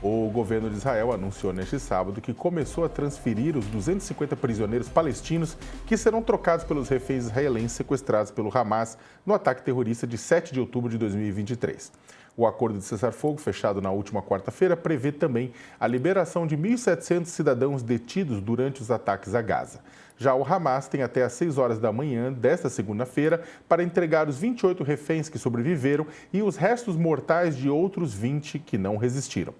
O governo de Israel anunciou neste sábado que começou a transferir os 250 prisioneiros palestinos que serão trocados pelos reféns israelenses sequestrados pelo Hamas no ataque terrorista de 7 de outubro de 2023. O acordo de cessar-fogo, fechado na última quarta-feira, prevê também a liberação de 1.700 cidadãos detidos durante os ataques a Gaza. Já o Hamas tem até às 6 horas da manhã desta segunda-feira para entregar os 28 reféns que sobreviveram e os restos mortais de outros 20 que não resistiram.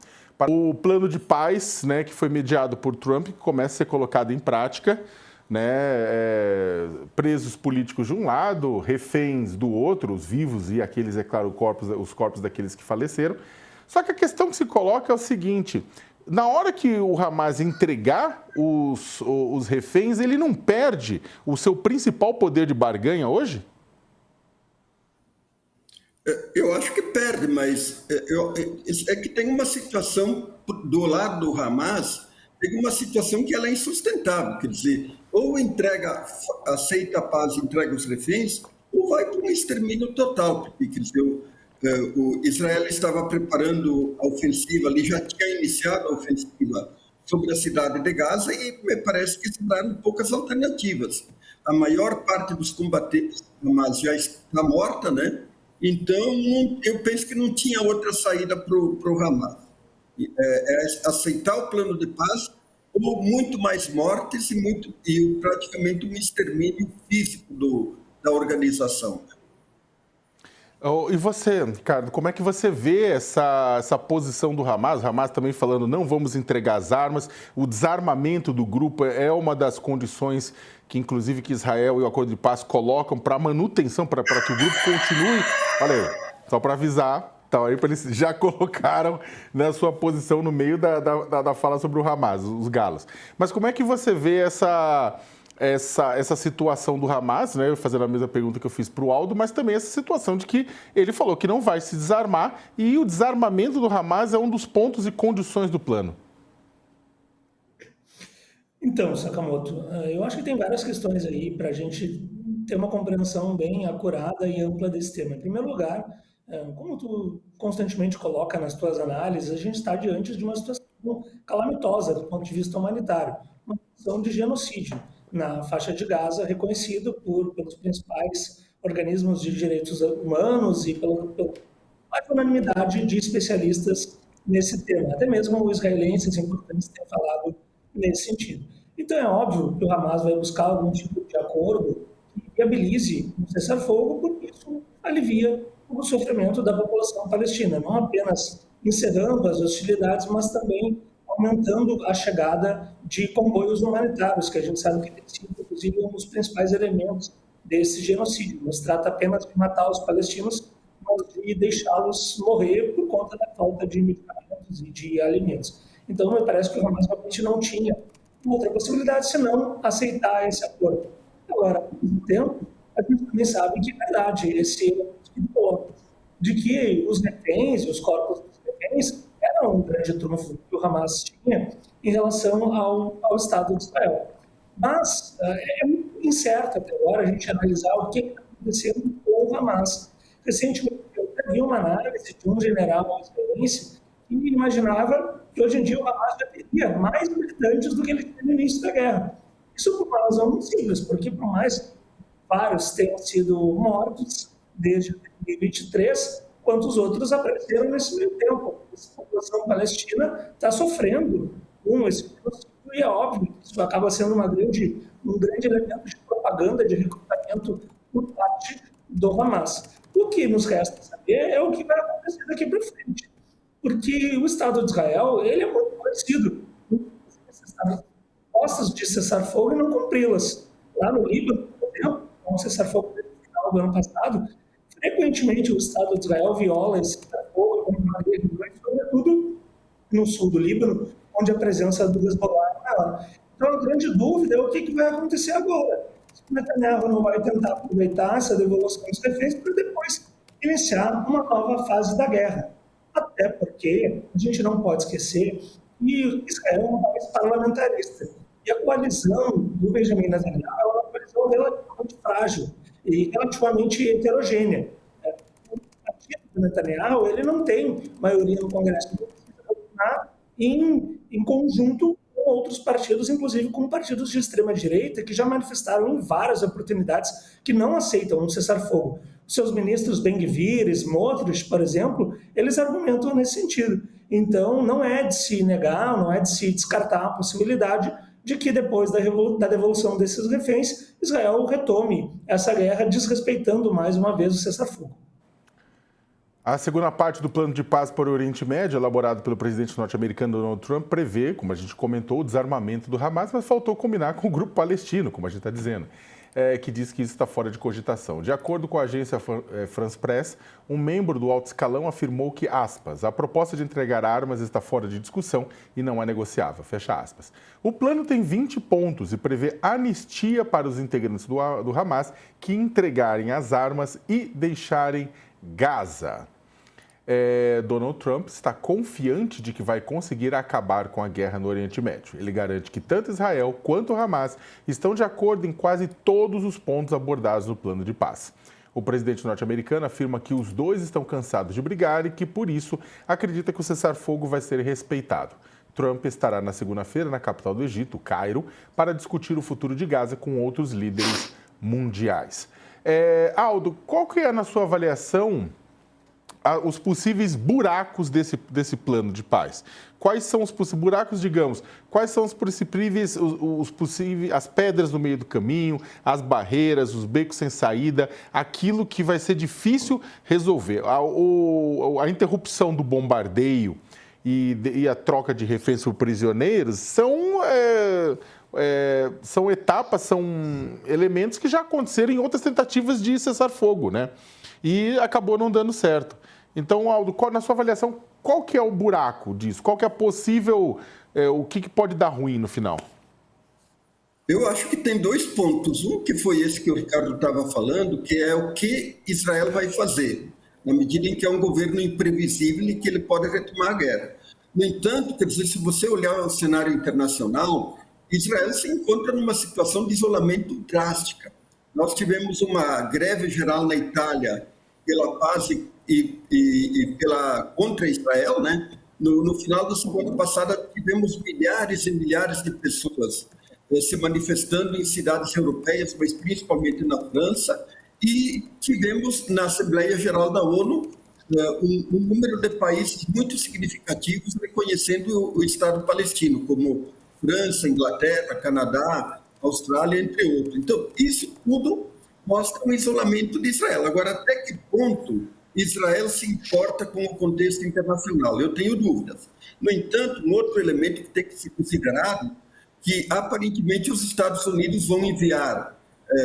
O plano de paz, que foi mediado por Trump, começa a ser colocado em prática, presos políticos de um lado, reféns do outro, os vivos e aqueles, é claro, os corpos daqueles que faleceram. Só que a questão que se coloca é o seguinte: na hora que o Hamas entregar os reféns, ele não perde o seu principal poder de barganha hoje? Eu acho que perde, mas é que tem uma situação do lado do Hamas, tem uma situação que ela é insustentável, quer dizer, ou aceita a paz e entrega os reféns, ou vai para um extermínio total, porque, quer dizer, o Israel estava preparando a ofensiva ali, já tinha iniciado a ofensiva sobre a cidade de Gaza e me parece que sobraram poucas alternativas. A maior parte dos combatentes do Hamas já está morta, né? Então, eu penso que não tinha outra saída para o Hamas. Aceitar o plano de paz ou muito mais mortes e praticamente um extermínio físico da organização. E você, Ricardo, como é que você vê essa posição do Hamas? O Hamas também falando, não vamos entregar as armas, o desarmamento do grupo é uma das condições que, inclusive, que Israel e o Acordo de Paz colocam para a manutenção, para que o grupo continue. Olha aí, só para avisar, então, aí eles já colocaram na sua posição no meio da fala sobre o Hamas, os galos. Mas como é que você vê essa situação do Hamas, fazendo a mesma pergunta que eu fiz para o Aldo, mas também essa situação de que ele falou que não vai se desarmar e o desarmamento do Hamas é um dos pontos e condições do plano? Então, Sakamoto, eu acho que tem várias questões aí para a gente ter uma compreensão bem acurada e ampla desse tema. Em primeiro lugar, como tu constantemente coloca nas tuas análises, a gente está diante de uma situação calamitosa do ponto de vista humanitário, uma situação de genocídio na faixa de Gaza, reconhecido pelos principais organismos de direitos humanos e pela unanimidade de especialistas nesse tema. Até mesmo israelenses importantes têm falado nesse sentido. Então é óbvio que o Hamas vai buscar algum tipo de acordo que viabilize um cessar-fogo, porque isso alivia o sofrimento da população palestina, não apenas encerrando as hostilidades, mas também aumentando a chegada de comboios humanitários, que a gente sabe que tem sido, inclusive, um dos principais elementos desse genocídio. Não se trata apenas de matar os palestinos, mas de deixá-los morrer por conta da falta de medicamentos e de alimentos. Então, me parece que o Hamas realmente não tinha outra possibilidade senão aceitar esse acordo. Agora, ao mesmo tempo, a gente também sabe que é verdade esse de que os reféns, os corpos dos reféns, eram um grande trunfo que o Hamas tinha em relação ao Estado de Israel. Mas é muito incerto até agora a gente analisar o que está acontecendo com o Hamas. Recentemente, eu vi uma análise de um general israelense que imaginava que hoje em dia o Hamas já teria mais militantes do que ele tinha no início da guerra. Isso por uma razão muito simples, porque por mais vários tenham sido mortos desde 2023, quantos outros apareceram nesse meio tempo. A população palestina está sofrendo com esse genocídio e é óbvio que isso acaba sendo um grande elemento de propaganda, de recrutamento por parte do Hamas. O que nos resta saber é o que vai acontecer daqui para frente. Porque o Estado de Israel ele é muito conhecido por propostas de cessar-fogo e não cumpri-las. Lá no Líbano, por exemplo, com o cessar-fogo no final do ano passado, frequentemente o Estado de Israel viola esse cessar-fogo, sobretudo no sul do Líbano, onde a presença do Hezbollah é maior. Então, a grande dúvida é o que vai acontecer agora. Se o Netanyahu não vai tentar aproveitar essa devolução dos reféns para depois iniciar uma nova fase da guerra. Até porque a gente não pode esquecer que Israel é um país parlamentarista. E a coalizão do Benjamin Netanyahu é uma coalizão relativamente frágil e relativamente heterogênea. O partido do Netanyahu ele não tem maioria no Congresso, não precisa votar em conjunto com outros partidos, inclusive com partidos de extrema-direita, que já manifestaram em várias oportunidades que não aceitam um cessar-fogo. Seus ministros Ben-Gvir, Smotrich, por exemplo, eles argumentam nesse sentido. Então, não é de se negar, não é de se descartar a possibilidade de que depois da devolução desses reféns, Israel retome essa guerra, desrespeitando mais uma vez o cessar-fogo. A segunda parte do plano de paz para o Oriente Médio, elaborado pelo presidente norte-americano Donald Trump, prevê, como a gente comentou, o desarmamento do Hamas, mas faltou combinar com o grupo palestino, como a gente está dizendo, que diz que isso está fora de cogitação. De acordo com a agência France Press, um membro do alto escalão afirmou que, aspas, a proposta de entregar armas está fora de discussão e não é negociável, fecha aspas. O plano tem 20 pontos e prevê anistia para os integrantes do Hamas que entregarem as armas e deixarem Gaza. Donald Trump está confiante de que vai conseguir acabar com a guerra no Oriente Médio. Ele garante que tanto Israel quanto Hamas estão de acordo em quase todos os pontos abordados no plano de paz. O presidente norte-americano afirma que os dois estão cansados de brigar e que, por isso, acredita que o cessar-fogo vai ser respeitado. Trump estará na segunda-feira na capital do Egito, Cairo, para discutir o futuro de Gaza com outros líderes mundiais. Aldo, qual que é, na sua avaliação, os possíveis buracos desse plano de paz? Quais são os possíveis buracos, digamos? Quais são os possíveis, as pedras no meio do caminho, as barreiras, os becos sem saída, aquilo que vai ser difícil resolver? A interrupção do bombardeio e a troca de reféns por prisioneiros são etapas, são elementos que já aconteceram em outras tentativas de cessar fogo, né? E acabou não dando certo. Então, Aldo, na sua avaliação, qual que é o buraco disso? Qual que é a possível, o que pode dar ruim no final? Eu acho que tem dois pontos. Um que foi esse que o Ricardo estava falando, que é o que Israel vai fazer, na medida em que é um governo imprevisível e que ele pode retomar a guerra. No entanto, quer dizer, se você olhar o cenário internacional, Israel se encontra numa situação de isolamento drástica. Nós tivemos uma greve geral na Itália pela paz e contra Israel, né? No final da semana passada, tivemos milhares e milhares de pessoas se manifestando em cidades europeias, mas principalmente na França, e tivemos na Assembleia Geral da ONU um número de países muito significativos reconhecendo o Estado palestino, como França, Inglaterra, Canadá, Austrália, entre outros. Então, isso tudo mostra o isolamento de Israel. Agora, até que ponto Israel se importa com o contexto internacional? Eu tenho dúvidas. No entanto, um outro elemento que tem que ser considerado, que aparentemente os Estados Unidos vão enviar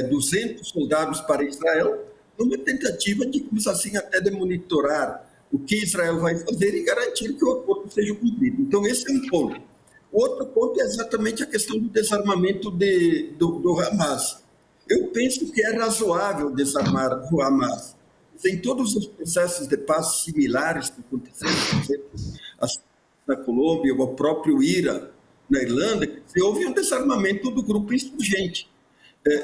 200 soldados para Israel, numa tentativa, digamos assim, até de monitorar o que Israel vai fazer e garantir que o acordo seja cumprido. Então, esse é um ponto. O outro ponto é exatamente a questão do desarmamento do Hamas. Eu penso que é razoável desarmar o Hamas. Tem todos os processos de paz similares que aconteceram, por exemplo, na Colômbia, o próprio IRA, na Irlanda, houve um desarmamento do grupo insurgente.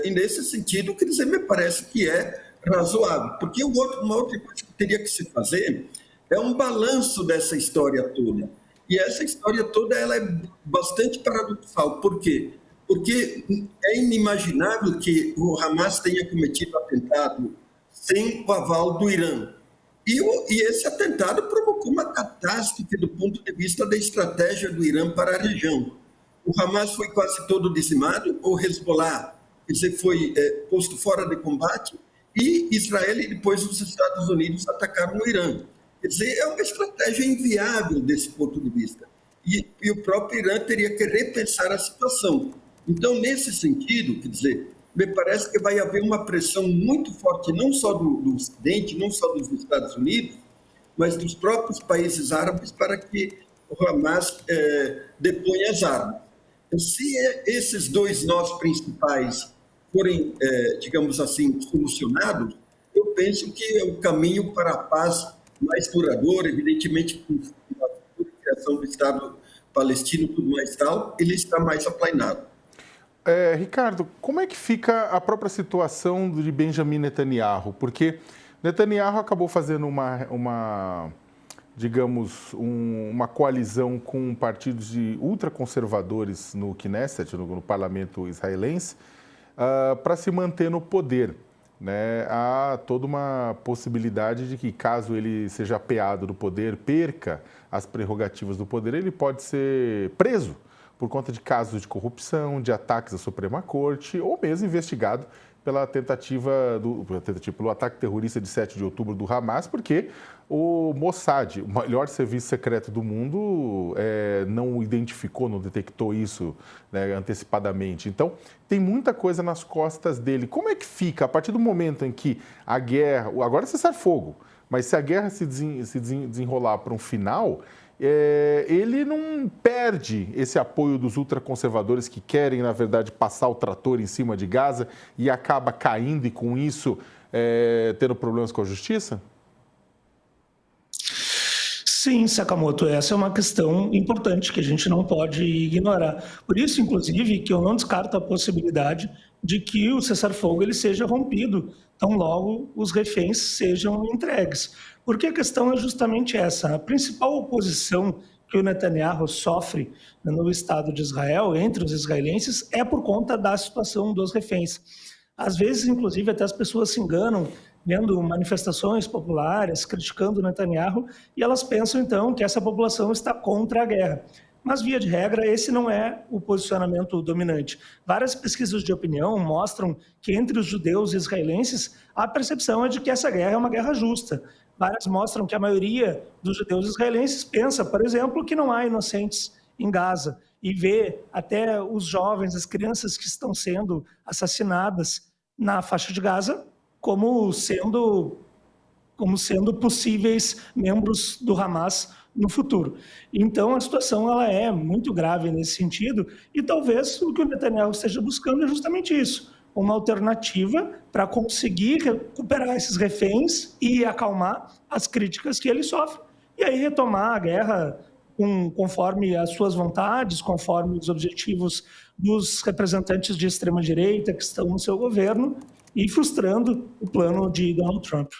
E nesse sentido, quer dizer, me parece que é razoável. Porque uma outra coisa que teria que se fazer é um balanço dessa história toda. E essa história toda ela é bastante paradoxal. Por quê? Porque é inimaginável que o Hamas tenha cometido atentado sem o aval do Irã. E esse atentado provocou uma catástrofe do ponto de vista da estratégia do Irã para a região. O Hamas foi quase todo dizimado, o Hezbollah, quer dizer, foi posto fora de combate, e Israel e depois os Estados Unidos atacaram o Irã. Quer dizer, é uma estratégia inviável desse ponto de vista. E o próprio Irã teria que repensar a situação. Então, nesse sentido, quer dizer, me parece que vai haver uma pressão muito forte, não só do Ocidente, não só dos Estados Unidos, mas dos próprios países árabes para que o Hamas deponha as armas. Se esses dois nós principais forem, digamos assim, solucionados, eu penso que é o caminho para a paz mais duradoura, evidentemente, com a criação do Estado palestino e tudo mais tal, ele está mais aplainado. Ricardo, como é que fica a própria situação de Benjamin Netanyahu? Porque Netanyahu acabou fazendo digamos, uma coalizão com partidos de ultraconservadores no Knesset, no parlamento israelense, para se manter no poder. Né? Há toda uma possibilidade de que, caso ele seja apeado do poder, perca as prerrogativas do poder, ele pode ser preso por conta de casos de corrupção, de ataques à Suprema Corte, ou mesmo investigado pelo ataque terrorista de 7 de outubro do Hamas, porque o Mossad, o maior serviço secreto do mundo, não identificou, não detectou isso, né, antecipadamente. Então, tem muita coisa nas costas dele. Como é que fica a partir do momento em que a guerra... Agora é cessar-fogo, mas se a guerra se desenrolar para um final... ele não perde esse apoio dos ultraconservadores que querem, na verdade, passar o trator em cima de Gaza e acaba caindo e, com isso, tendo problemas com a justiça? Sim, Sakamoto, essa é uma questão importante que a gente não pode ignorar. Por isso, inclusive, que eu não descarto a possibilidade de que o cessar-fogo ele seja rompido tão logo os reféns sejam entregues. Porque a questão é justamente essa. A principal oposição que o Netanyahu sofre no Estado de Israel, entre os israelenses, é por conta da situação dos reféns. Às vezes, inclusive, até as pessoas se enganam vendo manifestações populares criticando o Netanyahu e elas pensam, então, que essa população está contra a guerra. Mas, via de regra, esse não é o posicionamento dominante. Várias pesquisas de opinião mostram que, entre os judeus e israelenses, a percepção é de que essa guerra é uma guerra justa. Várias mostram que a maioria dos judeus israelenses pensa, por exemplo, que não há inocentes em Gaza e vê até os jovens, as crianças que estão sendo assassinadas na faixa de Gaza como sendo possíveis membros do Hamas no futuro. Então, a situação ela é muito grave nesse sentido e talvez o que o Netanyahu esteja buscando é justamente isso, uma alternativa para conseguir recuperar esses reféns e acalmar as críticas que ele sofre e aí retomar a guerra conforme as suas vontades, conforme os objetivos dos representantes de extrema-direita que estão no seu governo e frustrando o plano de Donald Trump.